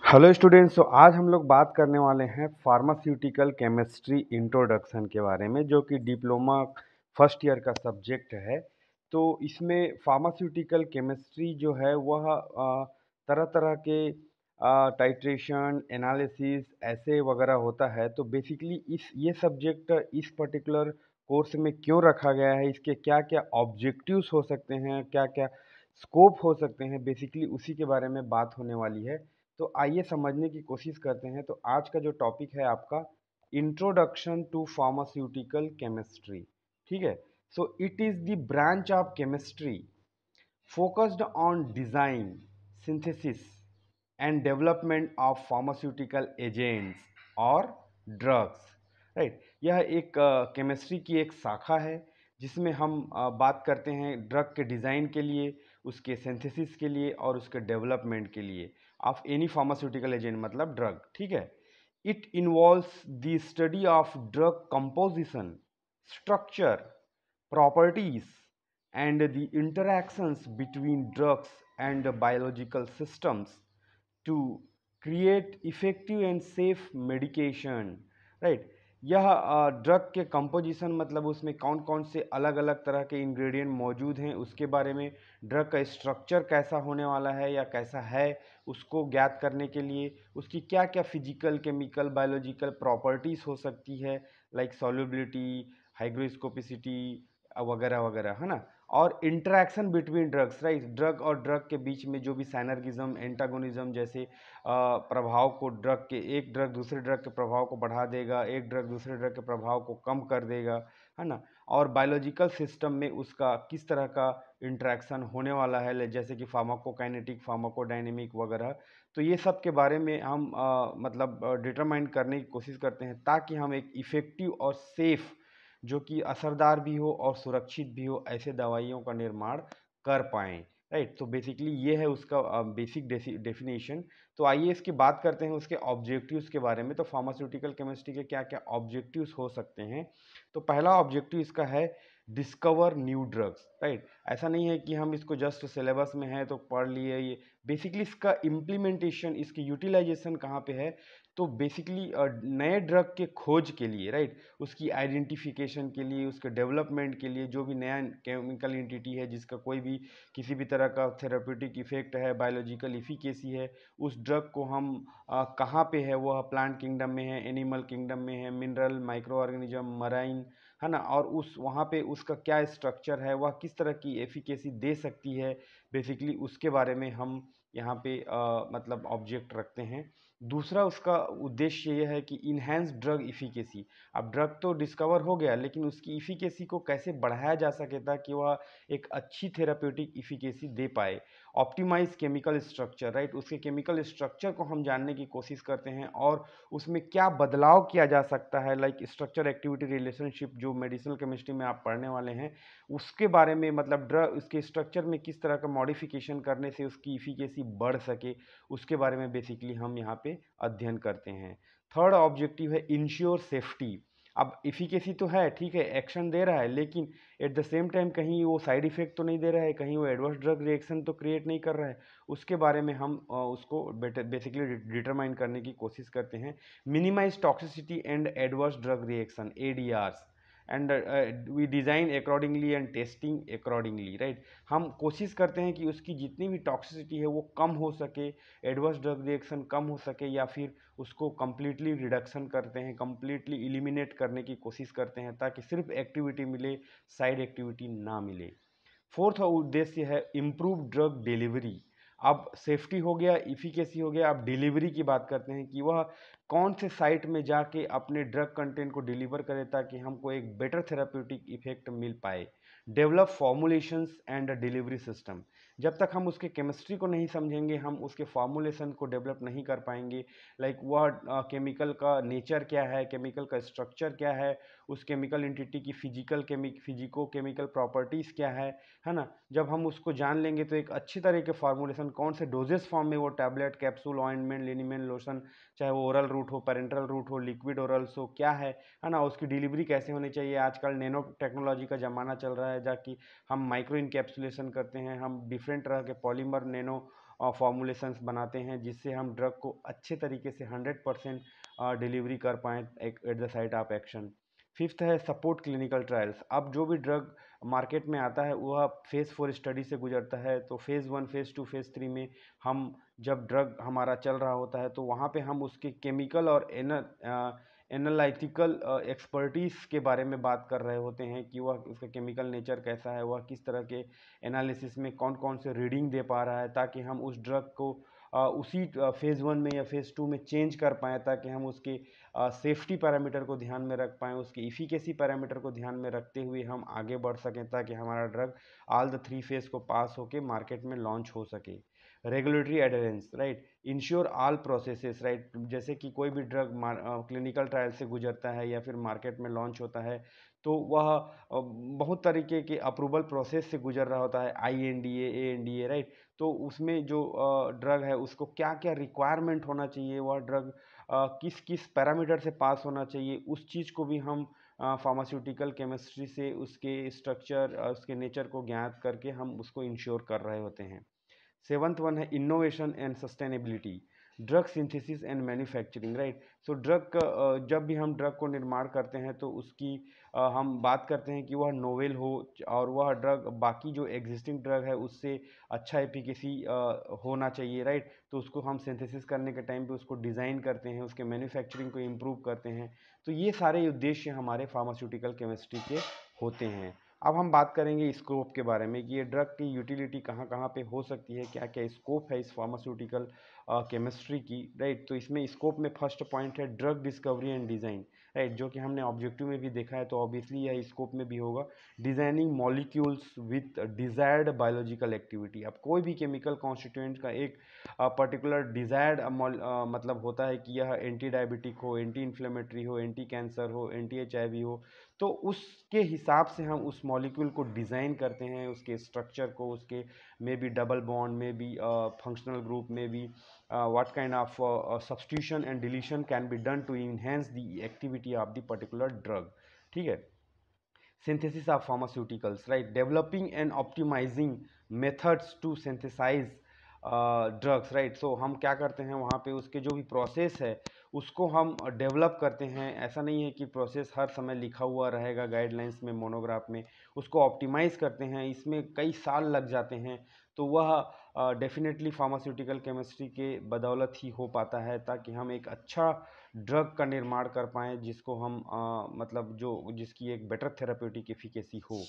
Hello students. तो आज हम लोग बात करने वाले हैं फार्मास्यूटिकल केमिस्ट्री इंट्रोडक्शन के बारे में, जो कि डिप्लोमा फर्स्ट ईयर का सब्जेक्ट है। तो इसमें फार्मास्यूटिकल केमिस्ट्री जो है वह तरह तरह के टाइट्रेशन एनालिसिस ऐसे वगैरह होता है। तो बेसिकली ये सब्जेक्ट इस पर्टिकुलर कोर्स में क्यों रखा गया है, इसके क्या क्या ऑब्जेक्टिव्स हो सकते हैं, क्या क्या स्कोप हो सकते हैं, बेसिकली उसी के बारे में बात होने वाली है। तो आइए समझने की कोशिश करते हैं। तो आज का जो टॉपिक है आपका इंट्रोडक्शन टू फार्मास्यूटिकल केमिस्ट्री। ठीक है। So it is the branch of chemistry focused on design, synthesis and development of pharmaceutical agents और ड्रग्स। राइट। यह एक केमिस्ट्री की एक शाखा है जिसमें हम बात करते हैं ड्रग के डिज़ाइन के लिए, उसके सिंथेसिस के लिए और उसके डेवलपमेंट के लिए ऑफ एनी फार्मास्यूटिकल एजेंट, मतलब ड्रग। ठीक है। It involves the study of drug composition, structure, properties, and the interactions between drugs and biological systems to create effective and safe medication। Right. यह ड्रग के composition मतलब उसमें कौन कौन से अलग अलग तरह के इंग्रेडिएंट मौजूद हैं उसके बारे में, ड्रग का स्ट्रक्चर कैसा होने वाला है या कैसा है उसको ज्ञात करने के लिए, उसकी क्या क्या फिजिकल केमिकल बायोलॉजिकल प्रॉपर्टीज़ हो सकती है, लाइक सॉल्युबिलिटी, हाइग्रोस्कोपिसिटी वगैरह वगैरह, है ना। और interaction between drugs, right, drug और ड्रग के बीच में जो भी साइनर्गिज्म एंटागोनिज्म जैसे प्रभाव को, ड्रग के एक ड्रग दूसरे ड्रग के प्रभाव को बढ़ा देगा, एक ड्रग दूसरे ड्रग के प्रभाव को कम कर देगा, है ना। और बायोलॉजिकल सिस्टम में उसका किस तरह का इंटरेक्शन होने वाला है, जैसे कि फार्माकोकाइनेटिक, फार्माकोडायनेमिक वगैरह। तो ये सब के बारे में हम मतलब डिटरमाइन करने की कोशिश करते हैं ताकि हम एक इफ़ेक्टिव और सेफ, जो कि असरदार भी हो और सुरक्षित भी हो, ऐसे दवाइयों का निर्माण कर पाएँ। राइट। तो बेसिकली ये है उसका बेसिक डेफिनेशन। तो आइए इसकी बात करते हैं उसके ऑब्जेक्टिव्स के बारे में। तो फार्मास्यूटिकल केमिस्ट्री के क्या क्या ऑब्जेक्टिव्स हो सकते हैं। तो पहला ऑब्जेक्टिव इसका है डिस्कवर न्यू ड्रग्स। राइट। ऐसा नहीं है कि हम इसको जस्ट सिलेबस में है तो पढ़ लिए, ये बेसिकली इसका इम्प्लीमेंटेशन, इसकी यूटिलाइजेशन कहाँ पे है। तो बेसिकली नए ड्रग के खोज के लिए, राइट, उसकी आइडेंटिफिकेशन के लिए, उसके डेवलपमेंट के लिए, जो भी नया केमिकल एंटिटी है जिसका कोई भी किसी भी तरह का थेराप्यूटिक इफेक्ट है, बायोलॉजिकल इफिकेसी है, उस ड्रग को हम कहाँ पे है, वह प्लांट किंगडम में है, एनिमल किंगडम में है, मिनरल, माइक्रो ऑर्गेनिज्म, मराइन, है ना, और उस वहाँ पे उसका क्या स्ट्रक्चर है, वह किस तरह की एफिकेसी दे सकती है, बेसिकली उसके बारे में हम यहाँ पे मतलब ऑब्जेक्ट रखते हैं। दूसरा उसका उद्देश्य यह है कि इन्हेंस ड्रग इफिकेसी। अब ड्रग तो डिस्कवर हो गया, लेकिन उसकी इफिकेसी को कैसे बढ़ाया जा सके ताकि वह एक अच्छी थेराप्यूटिक इफिकेसी दे पाए। ऑप्टिमाइज केमिकल स्ट्रक्चर, राइट, उसके केमिकल स्ट्रक्चर को हम जानने की कोशिश करते हैं और उसमें क्या बदलाव किया जा सकता है, लाइक स्ट्रक्चर एक्टिविटी रिलेशनशिप जो मेडिसिनल केमिस्ट्री में आप पढ़ने वाले हैं उसके बारे में, मतलब ड्रग उसके स्ट्रक्चर में किस तरह का मॉडिफिकेशन करने से उसकी इफिकेसी बढ़ सके, उसके बारे में बेसिकली हम यहाँ पे अध्ययन करते हैं। थर्ड ऑब्जेक्टिव है इंश्योर सेफ्टी। अब इफिकेसी तो है, ठीक है, एक्शन दे रहा है, लेकिन एट द सेम टाइम कहीं वो साइड इफेक्ट तो नहीं दे रहा है, कहीं वो एडवर्स ड्रग रिएक्शन तो क्रिएट नहीं कर रहा है, उसके बारे में हम उसको बेसिकली डिटरमाइन करने की कोशिश करते हैं। Minimise toxicity and adverse drug reaction, ADRs, and we design accordingly and testing accordingly. Right. हम कोशिश करते हैं कि उसकी जितनी भी टॉक्सिसिटी है वो कम हो सके, एडवर्स ड्रग रिएक्शन कम हो सके, या फिर उसको कम्प्लीटली रिडक्शन करते हैं, कम्प्लीटली इलिमिनेट करने की कोशिश करते हैं ताकि सिर्फ एक्टिविटी मिले, साइड एक्टिविटी ना मिले। फोर्थ उद्देश्य है इम्प्रूव ड्रग डिलीवरी। अब सेफ्टी हो गया, इफिकेसी हो गया, अब डिलीवरी की बात करते हैं कि वह कौन से साइट में जाके अपने ड्रग कंटेंट को डिलीवर करे ताकि हमको एक बेटर थेराप्यूटिक इफेक्ट मिल पाए। Develop formulations and delivery system. जब तक हम उसके केमिस्ट्री को नहीं समझेंगे हम उसके फॉर्मुलेशन को डेवलप नहीं कर पाएंगे, लाइक वह केमिकल का नेचर क्या है, केमिकल का स्ट्रक्चर क्या है, उस केमिकल एंटिटी की फिजिको केमिकल प्रॉपर्टीज़ क्या है ना। जब हम उसको जान लेंगे तो एक अच्छी तरह के फार्मूलेशन, कौन से डोजेस फॉर्म में वो टैबलेट, कैप्सूल, ऑइंटमेंट, लिनीमेंट, लोशन, चाहे वो ओरल रूट हो, पेरेंटल रूट हो, लिक्विड ओरल्स हो, क्या है ना, उसकी डिलीवरी कैसे होनी चाहिए। आजकल नैनो टेक्नोलॉजी का ज़माना चल रहा है, जाकि हम माइक्रो इनकैप्सुलेशन करते हैं, हम डिफरेंट तरह के पॉलीमर नैनो फॉर्मुलेशंस बनाते हैं जिससे हम ड्रग को अच्छे तरीके से 100% डिलीवरी कर पाएँ at the site of action. Fifth है सपोर्ट क्लिनिकल ट्रायल्स। अब जो भी ड्रग मार्केट में आता है वह फेज़ 4 स्टडी से गुजरता है, तो फेज़ 1, फेज़ 2, फेज़ 3 में हम जब ड्रग हमारा चल रहा होता है तो वहाँ पे हम उसके केमिकल और एनालिटिकल एक्सपर्टीज़ के बारे में बात कर रहे होते हैं कि वह उसका केमिकल नेचर कैसा है, वह किस तरह के एनालिसिस में कौन कौन से रीडिंग दे पा रहा है, ताकि हम उस ड्रग को उसी फेज़ 1 में या फेज़ 2 में चेंज कर पाएँ, ताकि हम उसके सेफ्टी पैरामीटर को ध्यान में रख पाएँ, उसकी इफ़िकेसी पैरामीटर को ध्यान में रखते हुए हम आगे बढ़ सकें, ताकि हमारा ड्रग ऑल द 3 फेज़ को पास होके मार्केट में लॉन्च हो सके। Regulatory adherence, right, ensure all processes, right, जैसे कि कोई भी ड्रग क्लिनिकल ट्रायल से गुजरता है या फिर मार्केट में लॉन्च होता है तो वह बहुत तरीके के अप्रूवल प्रोसेस से गुजर रहा होता है, INDA, ANDA, राइट। तो उसमें जो ड्रग है उसको क्या क्या रिक्वायरमेंट होना चाहिए, वह ड्रग किस किस पैरामीटर से पास होना चाहिए, उस चीज़ को भी हम फार्मास्यूटिकल केमिस्ट्री से उसके स्ट्रक्चर उसके नेचर को ज्ञात करके हम उसको इंश्योर कर रहे होते हैं। सेवंथ वन है innovation and sustainability, drug synthesis and manufacturing, right. So drug का जब भी हम ड्रग को निर्माण करते हैं तो उसकी हम बात करते हैं कि वह नोवेल हो और वह ड्रग बाकी जो एग्जिस्टिंग ड्रग है उससे अच्छा एफिकेसी होना चाहिए, राइट। तो उसको हम सिंथेसिस करने के टाइम पे उसको डिज़ाइन करते हैं, उसके मैन्युफैक्चरिंग को इम्प्रूव करते हैं। तो ये सारे उद्देश्य हमारे फार्मास्यूटिकल केमिस्ट्री के होते हैं। अब हम बात करेंगे स्कोप के बारे में कि ये ड्रग की यूटिलिटी कहाँ कहाँ पे हो सकती है, क्या क्या स्कोप है इस फार्मास्यूटिकल केमिस्ट्री की, राइट। तो इसमें स्कोप में फर्स्ट पॉइंट है drug discovery and design, right, जो कि हमने ऑब्जेक्टिव में भी देखा है तो ऑब्वियसली यह स्कोप में भी होगा। Designing molecules with desired biological activity. अब कोई भी केमिकल कॉन्स्टिट्यूएंट का एक पर्टिकुलर डिज़ायर्ड मतलब होता है कि यह एंटी डायबिटिक हो, एंटी इन्फ्लेमेटरी हो, एंटी कैंसर हो, एंटी HIV हो, तो उसके हिसाब से हम उस मॉलिक्यूल को डिज़ाइन करते हैं, उसके स्ट्रक्चर को, उसके may be double bond, may be functional group, may be what kind of substitution and deletion can be done to enhance the activity of the particular drug, ठीक है। synthesis of pharmaceuticals, right, developing and optimizing methods to synthesize drugs, right. So हम क्या करते हैं वहाँ पे उसके जो भी प्रोसेस है उसको हम डेवलप करते हैं। ऐसा नहीं है कि प्रोसेस हर समय लिखा हुआ रहेगा गाइडलाइंस में, मोनोग्राफ में, उसको ऑप्टिमाइज करते हैं, इसमें कई साल लग जाते हैं। तो वह डेफिनेटली फार्मास्यूटिकल केमिस्ट्री के बदौलत ही हो पाता है, ताकि हम एक अच्छा ड्रग का निर्माण कर पाएँ जिसको हम मतलब जो जिसकी एक बेटर थेराप्यूटिक एफिकेसी हो।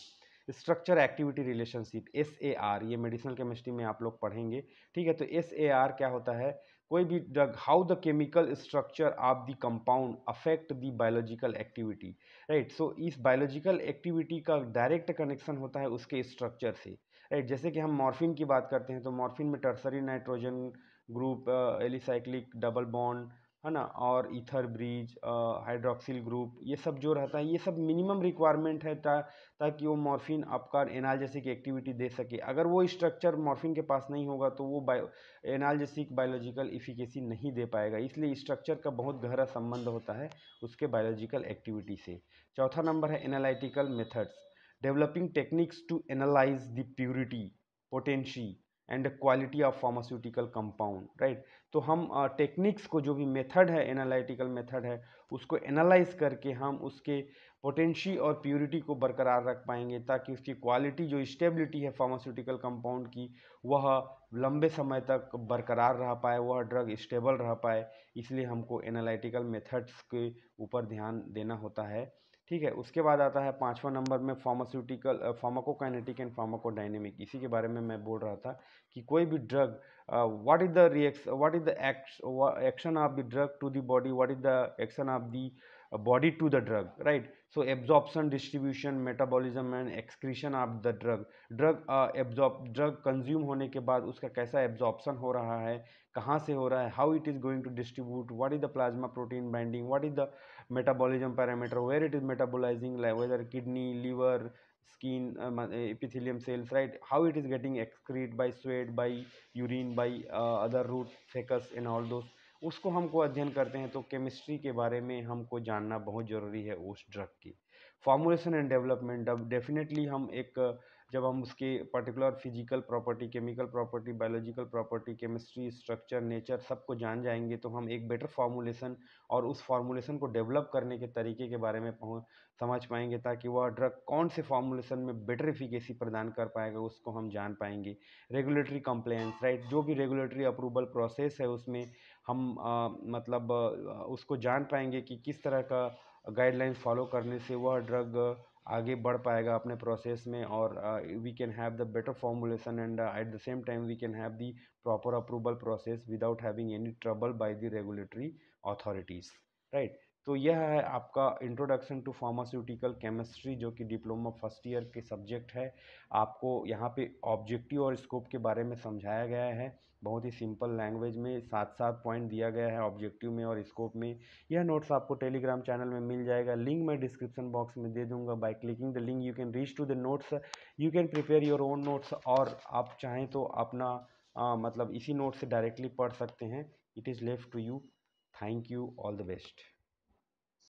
स्ट्रक्चर एक्टिविटी रिलेशनशिप, SAR, ये मेडिसिनल केमिस्ट्री में आप लोग पढ़ेंगे, ठीक है। तो SAR क्या होता है, कोई भी drug, how the chemical structure of the compound affect the biological activity, right. So इस बायोलॉजिकल एक्टिविटी का डायरेक्ट कनेक्शन होता है उसके स्ट्रक्चर से, राइट। जैसे कि हम मॉर्फिन की बात करते हैं तो मॉर्फिन में tertiary nitrogen group, alicyclic double bond, है ना, और ईथर ब्रिज, हाइड्रोक्सिल ग्रुप, ये सब जो रहता है ये सब मिनिमम रिक्वायरमेंट है ताकि वो मॉर्फिन आपका एनाल्जेसिक एक्टिविटी दे सके। अगर वो स्ट्रक्चर मॉर्फिन के पास नहीं होगा तो वो एनाल्जेसिक बायोलॉजिकल इफिकेसी नहीं दे पाएगा, इसलिए स्ट्रक्चर का बहुत गहरा संबंध होता है उसके बायोलॉजिकल एक्टिविटी से। चौथा नंबर है analytical methods, developing techniques to analyse the purity, potency and quality of pharmaceutical compound, right. तो हम टेक्निक्स को, जो भी मेथड है, एनालिटिकल मेथड है, उसको एनालाइज करके हम उसके पोटेंशी और प्यूरिटी को बरकरार रख पाएंगे, ताकि उसकी क्वालिटी, जो स्टेबिलिटी है फार्मास्यूटिकल कंपाउंड की, वह लंबे समय तक बरकरार रह पाए, वह ड्रग स्टेबल रह पाए। इसलिए हमको एनालिटिकल मेथड्स के ऊपर ध्यान देना होता है, ठीक है। उसके बाद आता है पाँचवा नंबर में फार्मास्यूटिकल फार्माकोकाइनेटिक एंड फार्माकोडायनेमिक। इसी के बारे में मैं बोल रहा था कि कोई भी drug, what is the reaction, what is the action of the drug to the body, what is the action of the body to the drug, right? So absorption, distribution, metabolism and excretion of the drug consume होने के बाद उसका कैसा absorption हो रहा है, कहाँ से हो रहा है, how it is going to distribute, what is the plasma protein binding, what is the metabolism parameter, where it is metabolizing, like whether kidney, liver, skin, epithelium cells, right, how it is getting excreted by sweat, by urine, by other root fecus and all those, उसको हमको अध्ययन करते हैं। तो chemistry के बारे में हमको जानना बहुत ज़रूरी है उस ड्रग की। फॉर्मुलेशन एंड डेवलपमेंट, डेफिनेटली हम एक जब हम उसके particular physical property, chemical property, biological property, chemistry, structure, nature सबको जान जाएंगे तो हम एक बेटर फॉर्मूलेशन और उस फॉर्मूलेशन को डेवलप करने के तरीके के बारे में समझ पाएंगे, ताकि वह ड्रग कौन से फॉर्मूलेशन में बेटर एफिकेसी प्रदान कर पाएगा उसको हम जान पाएंगे। रेगुलेटरी कंप्लायंस, राइट, जो भी रेगुलेटरी अप्रूवल प्रोसेस है उसमें हम मतलब उसको जान पाएंगे कि किस तरह का गाइडलाइंस फॉलो करने से वह ड्रग आगे बढ़ पाएगा अपने प्रोसेस में, और we can have the better formulation and at the same time we can have the proper approval process without having any trouble by the regulatory authorities, right. तो यह है आपका इंट्रोडक्शन टू फार्मास्यूटिकल केमिस्ट्री, जो कि diploma first year के subject है। आपको यहाँ पे ऑब्जेक्टिव और स्कोप के बारे में समझाया गया है बहुत ही सिंपल लैंग्वेज में, सात सात पॉइंट दिया गया है ऑब्जेक्टिव में और स्कोप में। यह नोट्स आपको टेलीग्राम चैनल में मिल जाएगा, लिंक मैं डिस्क्रिप्शन बॉक्स में दे दूंगा। By clicking the link you can reach to the notes, you can prepare your own notes, और आप चाहें तो अपना मतलब इसी नोट से डायरेक्टली पढ़ सकते हैं। It is left to you. Thank you, all the best.